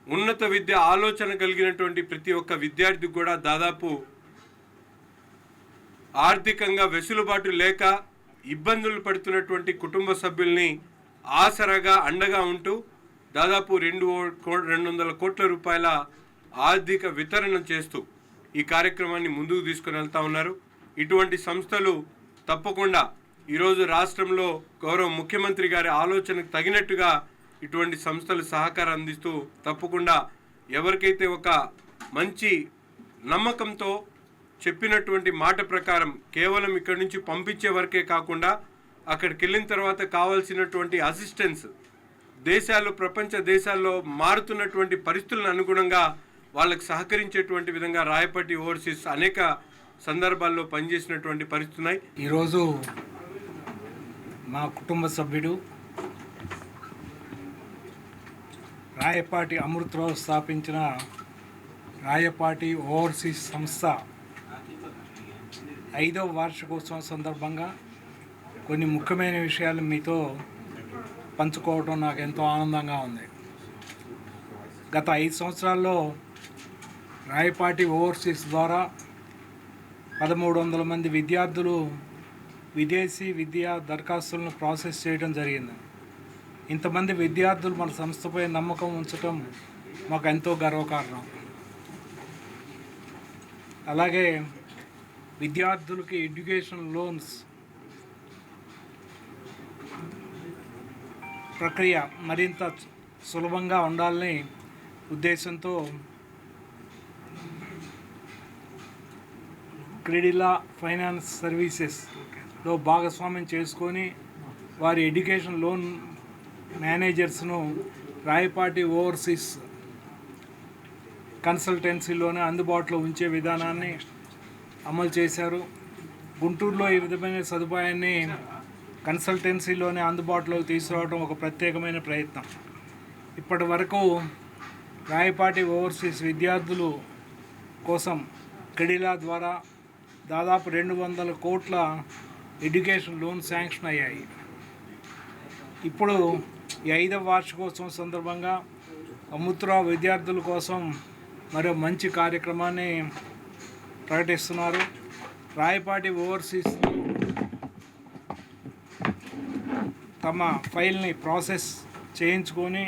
ఉన్నత విద్య ఆలోచన కలిగినటువంటి ప్రతి ఒక్క విద్యార్థికి కూడా దాదాపు ఆర్థికంగా వెసులుబాటు లేక ఇబ్బందులు పడుతున్నటువంటి కుటుంబ సభ్యుల్ని ఆసరాగా అండగా ఉంటూ దాదాపు 200 కోట్ల రూపాయల ఆర్థిక వితరణ చేస్తూ ఈ కార్యక్రమాన్ని ముందుకు తీసుకుని వెళ్తా ఉన్నారు. ఇటువంటి సంస్థలు తప్పకుండా ఈరోజు రాష్ట్రంలో గౌరవ ముఖ్యమంత్రి గారి ఆలోచనకు తగినట్టుగా ఇటువంటి సంస్థలు సహకారం అందిస్తూ తప్పకుండా ఎవరికైతే ఒక మంచి నమ్మకంతో చెప్పినటువంటి మాట ప్రకారం కేవలం ఇక్కడి నుంచి పంపించే వరకే కాకుండా అక్కడికి వెళ్ళిన తర్వాత కావాల్సినటువంటి అసిస్టెన్స్ దేశాల్లో ప్రపంచ దేశాల్లో మారుతున్నటువంటి పరిస్థితులను అనుగుణంగా వాళ్ళకు సహకరించేటువంటి విధంగా రాయపాటి ఓవర్సీస్ అనేక సందర్భాల్లో పనిచేసినటువంటి పరిస్థితులు ఉన్నాయి. ఈరోజు మా కుటుంబ సభ్యుడు రాయపాటి అమృతరావు స్థాపించిన రాయపాటి ఓవర్సీస్ సంస్థ 5వ వార్షికోత్సవం సందర్భంగా కొన్ని ముఖ్యమైన విషయాలు మీతో పంచుకోవడం నాకు ఎంతో ఆనందంగా ఉంది. గత 5 సంవత్సరాల్లో రాయపాటి ఓవర్సీస్ ద్వారా 1300 మంది విద్యార్థులు విదేశీ విద్యా దరఖాస్తులను ప్రాసెస్ చేయడం జరిగింది. ఇంతమంది విద్యార్థులు మన సంస్థపై నమ్మకం ఉంచడం మాకు ఎంతో గర్వకారణం. అలాగే విద్యార్థులకి ఎడ్యుకేషన్ లోన్స్ ప్రక్రియ మరింత సులభంగా ఉండాలని ఉద్దేశంతో క్రెడిలా ఫైనాన్స్ సర్వీసెస్లో భాగస్వామ్యం చేసుకొని వారి ఎడ్యుకేషన్ లోన్ మేనేజర్స్ను రాయపాటి ఓవర్సీస్ కన్సల్టెన్సీలోనే అందుబాటులో ఉంచే విధానాన్ని అమలు చేశారు. గుంటూరులో ఈ విధమైన సదుపాయాన్ని కన్సల్టెన్సీలోనే అందుబాటులోకి తీసుకురావడం ఒక ప్రత్యేకమైన ప్రయత్నం. ఇప్పటి వరకు రాయపాటి ఓవర్సీస్ విద్యార్థులు కోసం కెడిలా ద్వారా దాదాపు 200 కోట్ల ఎడ్యుకేషన్ లోన్ శాంక్షన్ అయ్యాయి. ఇప్పుడు ఈ 5వ వార్షికోత్సవం సందర్భంగా అమృతరావు విద్యార్థుల కోసం మరో మంచి కార్యక్రమాన్ని ప్రకటిస్తున్నారు. రాయపాటి ఓవర్సీస్ తమ ఫైల్ని ప్రాసెస్ చేయించుకొని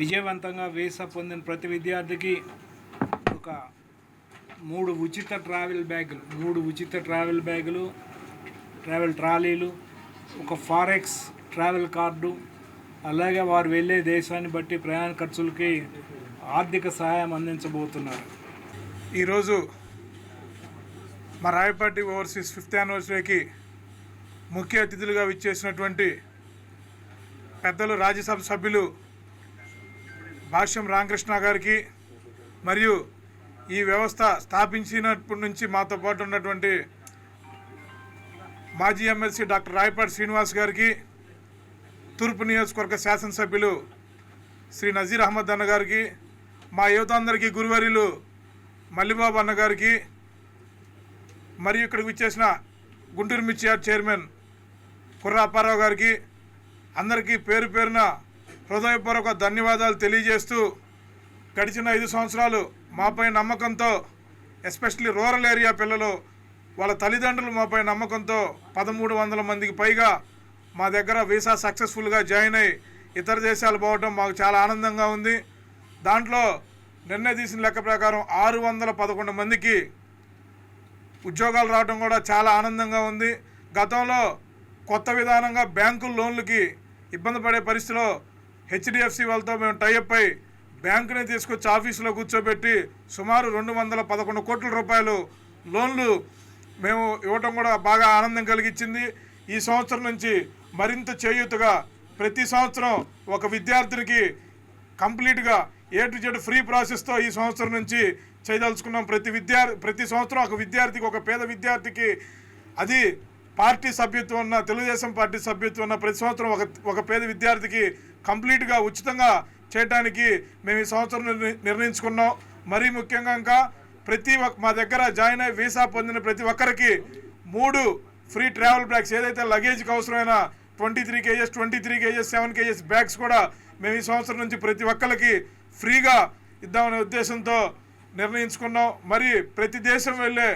విజయవంతంగా వీసా పొందిన ప్రతి విద్యార్థికి ఒక 3 ఉచిత ట్రావెల్ బ్యాగులు, ట్రావెల్ ట్రాలీలు, ఒక ఫారెక్స్ ట్రావెల్ కార్డు, అలాగే వారు వెళ్ళే దేశాన్ని బట్టి ప్రయాణ ఖర్చులకి ఆర్థిక సహాయం అందించబోతున్నారు. ఈరోజు మా రాయపాటి ఓవర్సీస్ 5th యానివర్సరీకి ముఖ్య అతిథులుగా విచ్చేసినటువంటి పెద్దలు రాజ్యసభ సభ్యులు భాష్యం రామకృష్ణ గారికి, మరియు ఈ వ్యవస్థ స్థాపించినప్పటి నుంచి మాతో పాటు ఉన్నటువంటి మాజీ ఎమ్మెల్సీ డాక్టర్ రాయపాటి శ్రీనివాస్ గారికి, తూర్పు నియోజకవర్గ శాసనసభ్యులు శ్రీ నజీర్ అహ్మద్ అన్న గారికి, మా యువత అందరికీ గురువర్యులు మల్లిబాబు అన్న గారికి, మరియు ఇక్కడికి విచ్చేసిన గుంటూరు మిర్చియార్డ్ చైర్మన్ కుర్రా అప్పారావు గారికి అందరికీ పేరు పేరున హృదయపూర్వక ధన్యవాదాలు తెలియజేస్తూ, గడిచిన 5 సంవత్సరాలు మాపై నమ్మకంతో, ఎస్పెషల్లీ రూరల్ ఏరియా పిల్లలు వాళ్ళ తల్లిదండ్రులు మాపై నమ్మకంతో 1300 మందికి పైగా మా దగ్గర వీసా సక్సెస్ఫుల్గా జాయిన్ అయ్యి ఇతర దేశాలు పోవడం మాకు చాలా ఆనందంగా ఉంది. దాంట్లో నిన్న తీసిన లెక్క ప్రకారం 611 మందికి ఉద్యోగాలు రావడం కూడా చాలా ఆనందంగా ఉంది. గతంలో కొత్త విధానంగా బ్యాంకుల లోన్లకి ఇబ్బంది పడే పరిస్థితిలో హెచ్డిఎఫ్సి వాళ్ళతో మేము టైఅప్ అయి బ్యాంకుని తీసుకొచ్చి ఆఫీసులో కూర్చోబెట్టి సుమారు 211 కోట్ల రూపాయలు లోన్లు మేము ఇవ్వటం కూడా బాగా ఆనందం కలిగించింది. ఈ సంవత్సరం నుంచి మరింత చేయూతగా ప్రతి సంవత్సరం ఒక విద్యార్థినికి కంప్లీట్గా A to Z ఫ్రీ ప్రాసెస్తో ఈ సంవత్సరం నుంచి చేయదలుచుకున్నాం. ప్రతి సంవత్సరం ఒక విద్యార్థికి, ఒక పేద విద్యార్థికి, అది పార్టీ సభ్యత్వం ఉన్న, తెలుగుదేశం పార్టీ సభ్యత్వం ఉన్న ప్రతి సంవత్సరం ఒక పేద విద్యార్థికి కంప్లీట్గా ఉచితంగా చేయడానికి మేము ఈ సంవత్సరం నిర్ణయించుకున్నాం. మరీ ముఖ్యంగా ఇంకా మా దగ్గర జాయిన్ అయ్యి వీసా పొందిన ప్రతి ఒక్కరికి 3 ఫ్రీ ట్రావెల్ బ్యాగ్స్, ఏదైతే లగేజ్కి అవసరమైన 23 kgs, 23 kgs, 7 kgs బ్యాగ్స్ కూడా మేము ఈ సంవత్సరం నుంచి ప్రతి ఒక్కరికి ఫ్రీగా ఇద్దామనే ఉద్దేశంతో నిర్ణయించుకున్నాం. మరి ప్రతి దేశం వెళ్ళే,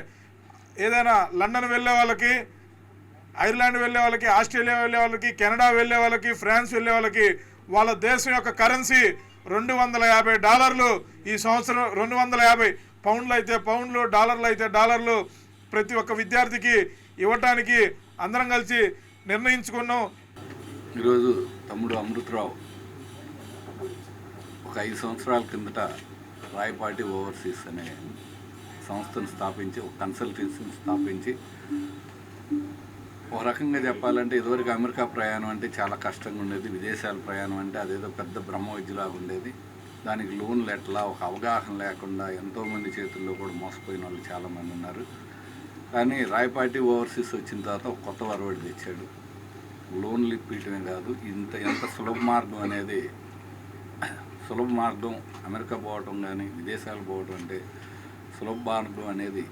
ఏదైనా లండన్ వెళ్ళే వాళ్ళకి, ఐర్లాండ్ వెళ్ళే వాళ్ళకి, ఆస్ట్రేలియా వెళ్ళే వాళ్ళకి, కెనడా వెళ్ళే వాళ్ళకి, ఫ్రాన్స్ వెళ్ళే వాళ్ళకి వాళ్ళ దేశం యొక్క కరెన్సీ $250 ఈ సంవత్సరం, 250 పౌండ్లు అయితే పౌండ్లు, డాలర్లు అయితే డాలర్లు ప్రతి ఒక్క విద్యార్థికి ఇవ్వటానికి అందరం కలిసి నిర్ణయించుకున్నాం. ఈరోజు తమ్ముడు అమృతరావు ఒక 5 సంవత్సరాల కిందట రాయపాటి ఓవర్సీస్ అనే సంస్థను స్థాపించి, ఒక కన్సల్టెన్సీని స్థాపించి, ఒక రకంగా చెప్పాలంటే ఇదివరకు అమెరికా ప్రయాణం అంటే చాలా కష్టంగా ఉండేది, విదేశాల ప్రయాణం అంటే అదేదో పెద్ద బ్రహ్మ విద్యలాగా ఉండేది. దానికి లోన్లు ఎట్లా, ఒక అవగాహన లేకుండా ఎంతోమంది చేతుల్లో కూడా మోసపోయిన వాళ్ళు చాలామంది ఉన్నారు. కానీ రాయపాటి ఓవర్సీస్ వచ్చిన తర్వాత ఒక కొత్త వరవడి తెచ్చాడు. లోన్లు ఇప్పించడమే కాదు, ఎంత సులభ మార్గం అనేది, సులభ మార్గం అమెరికా పోవటం కానీ విదేశాలు పోవటం అంటే సులభ మార్గం అనేది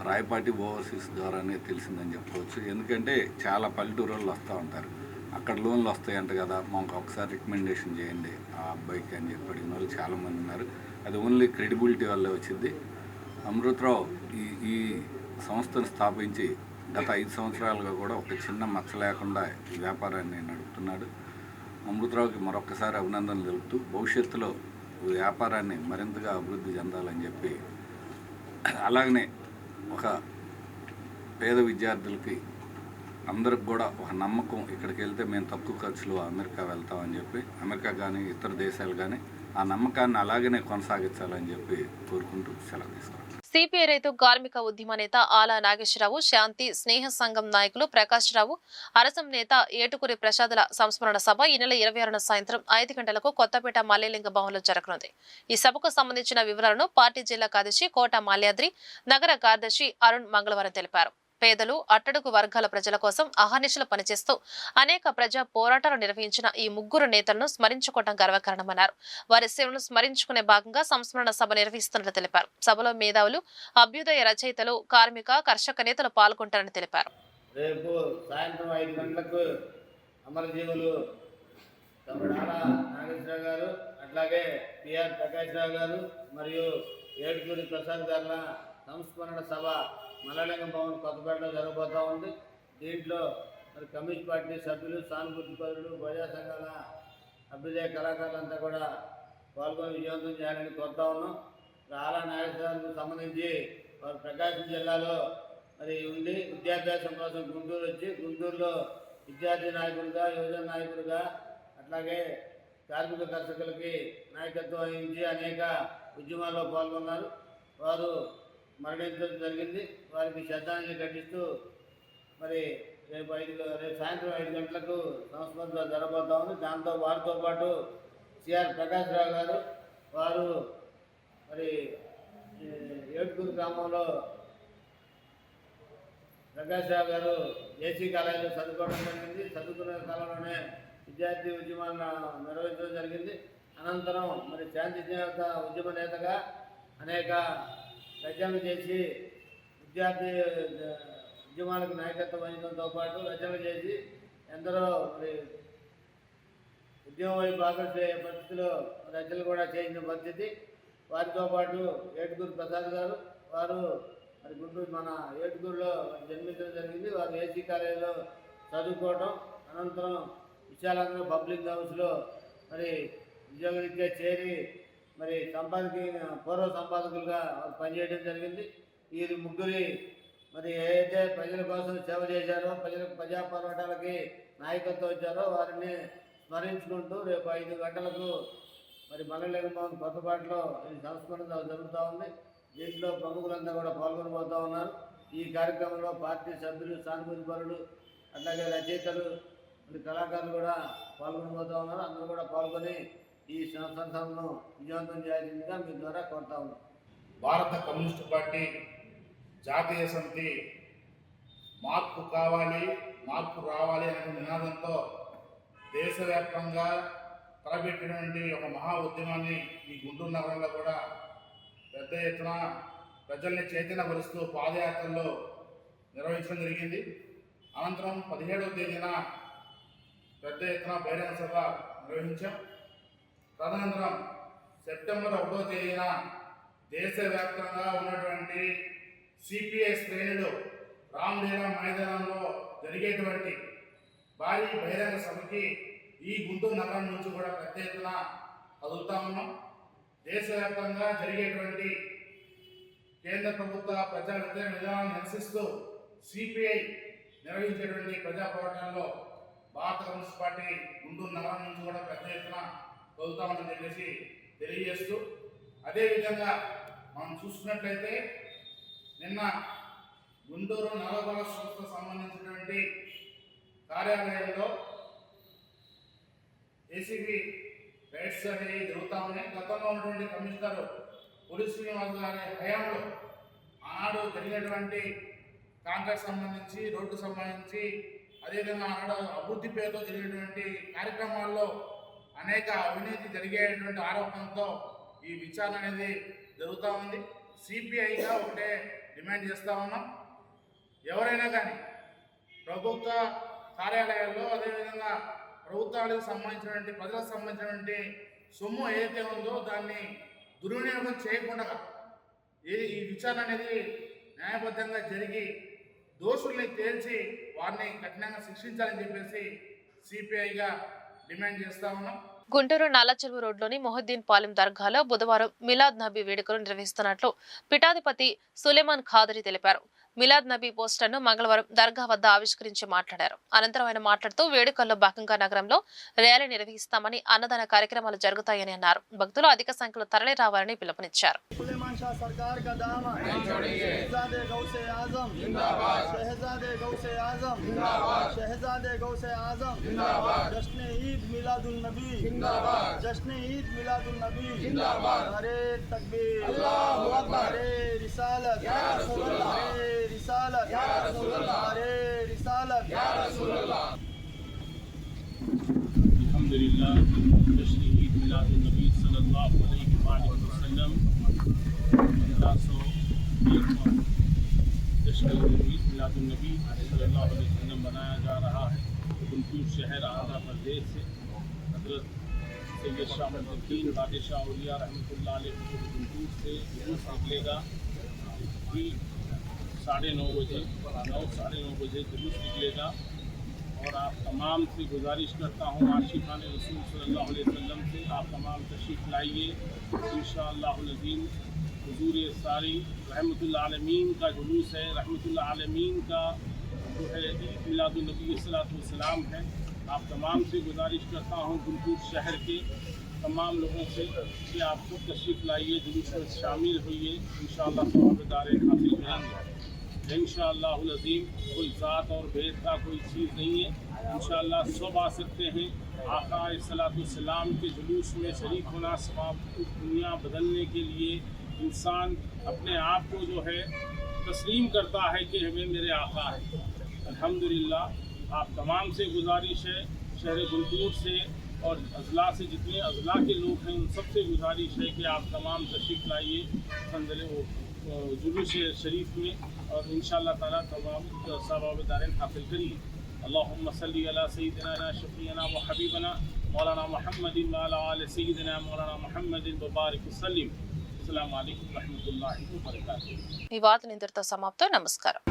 రాయపాటి ఓవర్సీస్ ద్వారానే తెలిసిందని చెప్పవచ్చు. ఎందుకంటే చాలా పల్లెటూరుల్లో వస్తూ ఉంటారు, అక్కడ లోన్లు వస్తాయంట కదా, మాకు ఒకసారి రికమెండేషన్ చేయండి ఆ అబ్బాయికి అని చెప్పి అడిగిన వాళ్ళు చాలామంది ఉన్నారు. అది ఓన్లీ క్రెడిబిలిటీ వల్లే వచ్చింది. అమృతరావు ఈ సంస్థను స్థాపించి గత 5 సంవత్సరాలుగా కూడా ఒక చిన్న మచ్చ లేకుండా ఈ వ్యాపారాన్ని నడుపుతున్నాడు. అమృతరావుకి మరొకసారి అభినందనలు తెలుపుతూ భవిష్యత్తులో ఈ వ్యాపారాన్ని మరింతగా అభివృద్ధి చెందాలని చెప్పి, అలాగనే ఒక పేద విద్యార్థులకి అందరికి కూడా ఒక నమ్మకం, ఇక్కడికి వెళ్తే మేము తక్కువ ఖర్చులో అమెరికా వెళ్తామని చెప్పి, అమెరికా కానీ ఇతర దేశాలు కానీ ఆ నమ్మకాన్ని అలాగనే కొనసాగించాలని చెప్పి కోరుకుంటూ సెలవు తీసుకుంటాం. సిపిఐ రైతు కార్మిక ఉద్యమ నేత ఆలా నాగేశ్వరరావు, శాంతి స్నేహ సంఘం నాయకులు ప్రకాష్ రావు, అరసం నేత ఏటుకురి ప్రసాదుల సంస్మరణ సభ ఈ నెల 26న సాయంత్రం 5 గంటలకు కొత్తపేట మల్లేలింగ భవన్లో జరగనుంది. ఈ సభకు సంబంధించిన వివరాలను పార్టీ జిల్లా కార్యదర్శి కోట మాల్యాద్రి, నగర కార్యదర్శి అరుణ్ మంగళవారం తెలిపారు. పేదలు, అట్టడుగు వర్గాల ప్రజల కోసం అహర్నిశలు పనిచేస్తూ అనేక ప్రజా పోరాటాలు నిర్వహించిన ఈ ముగ్గురు నేతలను స్మరించుకోవడం గర్వకారణమన్నారు. వారి సేవలను స్మరించుకునే భాగంగా సంస్మరణ సభ నిర్వహిస్తున్నట్లు తెలిపారు. సభలో మేధావులు, అభ్యుదయ రచయితలు, కార్మిక, కర్షక నేతలు పాల్గొంటారని తెలిపారు. రేపు సాయంత్రం 5 గంటలకు అమరజీవులు నాగేశ్వరరావు గారు, అట్లాగే పిఆర్ ప్రకాష్ రావు గారు మరియు ఏడుగురి ప్రసాద్ గారుల సంస్మరణ సభ మల్లలింగం భవన్ కొత్తపేటలో జరగబోతూ ఉంది. దీంట్లో మరి కమ్యూనిస్ట్ పార్టీ సభ్యులు, సానుభూతి పరులు, ప్రజా సంఘాల అభ్యుదయ కళాకారులంతా కూడా పాల్గొని విజయవంతం చేయాలని కోరుతా ఉన్నాం. ఆలా నాగేశ్వరరావుకు సంబంధించి వారు ప్రకాశం జిల్లాలో మరి ఉండి విద్యాభ్యాసం కోసం గుంటూరు వచ్చి గుంటూరులో విద్యార్థి నాయకుడిగా, యువజన నాయకుడిగా, అట్లాగే కార్మిక కర్షకులకి నాయకత్వం వహించి అనేక ఉద్యమాల్లో పాల్గొన్నారు. వారు మరణించడం జరిగింది. వారికి శ్రద్ధాంజలి ఘటిస్తూ మరి రేపు సాయంత్రం 5 గంటలకు సంస్మరణ జరగబోతా ఉంది. దాంతో వారితో పాటు సిఆర్ ప్రకాష్ రావు గారు, వారు మరి ఏడుగురు గ్రామంలో ప్రకాష్ రావు గారు ఏసీ కాలేజీలో చదువుకోవడం జరిగింది. చదువుకునే కాలంలోనే విద్యార్థి ఉద్యమాలను నిర్వహించడం జరిగింది. అనంతరం మరి శాంతి ఉద్యమ నేతగా అనేక రచనలు చేసి విద్యార్థి ఉద్యమాలకు నాయకత్వం వహించడంతో పాటు రచనలు చేసి ఎందరో మరి ఉద్యమం వైపు ఆకర్షించే పరిస్థితిలో రచనలు కూడా చేసిన పరిస్థితి. వారితో పాటు ఏడుగురు ప్రసాద్ గారు, వారు మరి గుంటూరు మన ఏడుగురులో జన్మించడం జరిగింది. వారు ఏసీ కాలేజీలో చదువుకోవడం, అనంతరం విశాలంగా పబ్లిక్ హౌస్లో మరి ఉద్యోగరీత్యా చేరి మరి పూర్వ సంపాదకులుగా పనిచేయడం జరిగింది. వీరి ముగ్గురి మరి ఏదైతే ప్రజల కోసం సేవ చేశారో, ప్రజా పోరాటాలకి నాయకత్వం ఇచ్చారో వారిని స్మరించుకుంటూ రేపు 5 గంటలకు మరి మల్లలింగం భవన్ కొత్తపేటలో ఈ సంస్మరణ జరుగుతూ ఉంది. దీంట్లో ప్రముఖులంతా కూడా పాల్గొనబోతూ ఉన్నారు. ఈ కార్యక్రమంలో పార్టీ సభ్యులు, సానుభూతి పరులు, అట్లాగే రచయితలు, మరి కళాకారులు కూడా పాల్గొనబోతూ ఉన్నారు. అందరూ కూడా పాల్గొని ఈ సంస్థను విజయవంతం చేయాల్సిందిగా మీ ద్వారా కోరుతా ఉన్నాం. భారత కమ్యూనిస్టు పార్టీ జాతీయ సమితి మార్పు కావాలి, మార్పు రావాలి అనే నినాదంతో దేశవ్యాప్తంగా తలపెట్టినటువంటి ఒక మహా ఉద్యమాన్ని ఈ గుంటూరు నగరంలో కూడా పెద్ద ఎత్తున ప్రజల్ని చైతన్యపరుస్తూ పాదయాత్రల్లో నిర్వహించడం జరిగింది. అనంతరం 17వ తేదీన పెద్ద ఎత్తున బహిరంగ సభ నిర్వహించాం. తదనంతరం సెప్టెంబర్ 1వ తేదీన దేశవ్యాప్తంగా ఉన్నటువంటి సిపిఐ శ్రేణులు రామ్లీలా మైదానంలో జరిగేటువంటి భారీ బహిరంగ సభకి ఈ గుంటూరు నగరం నుంచి కూడా పెద్ద ఎత్తున కదులుతా ఉన్నాం. దేశవ్యాప్తంగా జరిగేటువంటి కేంద్ర ప్రభుత్వ ప్రజా వ్యతిరేక విధానాలను నిరసిస్తూ సిపిఐ నిర్వహించేటువంటి ప్రజా పోరాటాల్లో భారత కమ్యూనిస్ట్ పార్టీ గుంటూరు నగరం నుంచి కూడా పెద్ద ఎత్తున కదులుతామని చెప్పేసి తెలియజేస్తూ, అదేవిధంగా మనం చూసుకున్నట్లయితే నిన్న గుంటూరు నగరపాలక సంస్థ సంబంధించినటువంటి కార్యాలయంలో ఏసీబీ రైట్స్ అనేవి జరుగుతూ ఉన్నాయి. గతంలో ఉన్నటువంటి కమిషనర్ పులి శ్రీనివాస్ గారి హయాంలో ఆనాడు జరిగినటువంటి కాంట్రాక్ట్ సంబంధించి, రోడ్డు సంబంధించి, అదేవిధంగా ఆనాడు అభివృద్ధి పేరుతో జరిగినటువంటి కార్యక్రమాల్లో అనేక అవినీతి జరిగేటువంటి ఆరోపణలతో ఈ విచారణ అనేది జరుగుతూ ఉంది. సిపిఐగా ఒకటే డిమాండ్ చేస్తూ ఉన్నాం, ఎవరైనా కానీ ప్రభుత్వ కార్యాలయాల్లో, అదేవిధంగా ప్రభుత్వాలకు సంబంధించినటువంటి, ప్రజలకు సంబంధించినటువంటి సొమ్ము ఏదైతే ఉందో దాన్ని దుర్వినియోగం చేయకుండా ఈ విచారణ అనేది న్యాయబద్ధంగా జరిగి దోషుల్ని తేల్చి వారిని కఠినంగా శిక్షించాలని చెప్పేసి సిపిఐగా డిమాండ్ చేస్తా ఉన్నాం. గుంటూరు నల్లచెరువు రోడ్లోని మొహద్దీన్ పాలెం దర్గాలో బుధవారం మిలాద్ నబీ వేడుకలు నిర్వహిస్తున్నట్లు పీఠాధిపతి సులేమాన్ ఖాదరి తెలిపారు. మిలాద్ నబీ పోస్టర్ను మంగళవారం దర్గా వద్ద ఆవిష్కరించి మాట్లాడారు. అనంతరం ఆయన మాట్లాడుతూ వేడుకల్లో భాగంగా నగరంలో ర్యాలీ నిర్వహిస్తామని, అన్నదాన కార్యక్రమాలు జరుగుతాయని అన్నారు. భక్తులు అధిక సంఖ్యలో తరలి రావాలని పిలుపునిచ్చారు. रिसालत या रसूल अल्लाह रिसालत या रसूल अल्लाह अल्हम्दुलिल्लाह जश्न ईद मिलादुन नबी सल्लल्लाहु अलैहि वसल्लम 1501 जश्न ईद मिलादुन नबी सल्लल्लाहु अलैहि वसल्लम मनाया जा रहा है। गुंटूर शहर आंध्र प्रदेश से हजरत सैयद शामुद्दीन बादशाह औलिया रहमतुल्लाह अलैह गुंटूर से जुलूस निकलेगा कि 9:30 बजे 9:30 बजे जुलूस निकलेगा। और आप तमाम से गुजारिश करता हूँ आशिक़ान रसूल सल्लल्लाहु अलैहि वसल्लम से आप तमाम तशरीफ़ लाइए। इंशाअल्लाहुल अज़ीम हुज़ूर सारी रहमतुल्लाह आलमीन का जुलूस है। रहमतुल्लाह आलमीन का जो है ईद मिलादुन नबी सल्लल्लाहु अलैहि वसल्लम है। आप तमाम से गुजारिश करता हूँ गुंटूर शहर के तमाम लोगों से कि आप खुद तशरीफ़ लाइए, जुलूस में शामिल होइए। इंशाअल्लाह सवाब-ए-दारें हासिल करेंगे इंशाअल्लाहुल अज़ीम। कोई ज़ात और भेद का कोई चीज़ नहीं है। इंशाअल्लाह सब आ सकते हैं। आका अलैहिस्सलाम के जुलूस में शरीक होना सवाब दुनिया बदलने के लिए इंसान अपने आप को जो है तस्लीम करता है कि हमें मेरे आका है। अल्हम्दुलिल्लाह आप तमाम से गुजारिश है शहर गुंटूर से और अजला से जितने अजला के लोग हैं उन सब से गुजारिश है कि आप तमाम तशरीफ़ लाइए जुलूस शरीफ में और इंशाअल्लाह ताला तमाम सवाब-ए-दारें हासिल करिए। अल्लाहुम्मा सल्ली अला सय्यिदिना शफ़ीअना व हबीबना मौलाना मुहम्मदिन व अला आलि सय्यिदिना मौलाना मुहम्मदिन व बारिक वसल्लिम। अस्सलामु अलैकुम व रहमतुल्लाहि व बरकातुहू। ఈ వార్తలు ఇంతటితో సమాప్తం. నమస్కారం.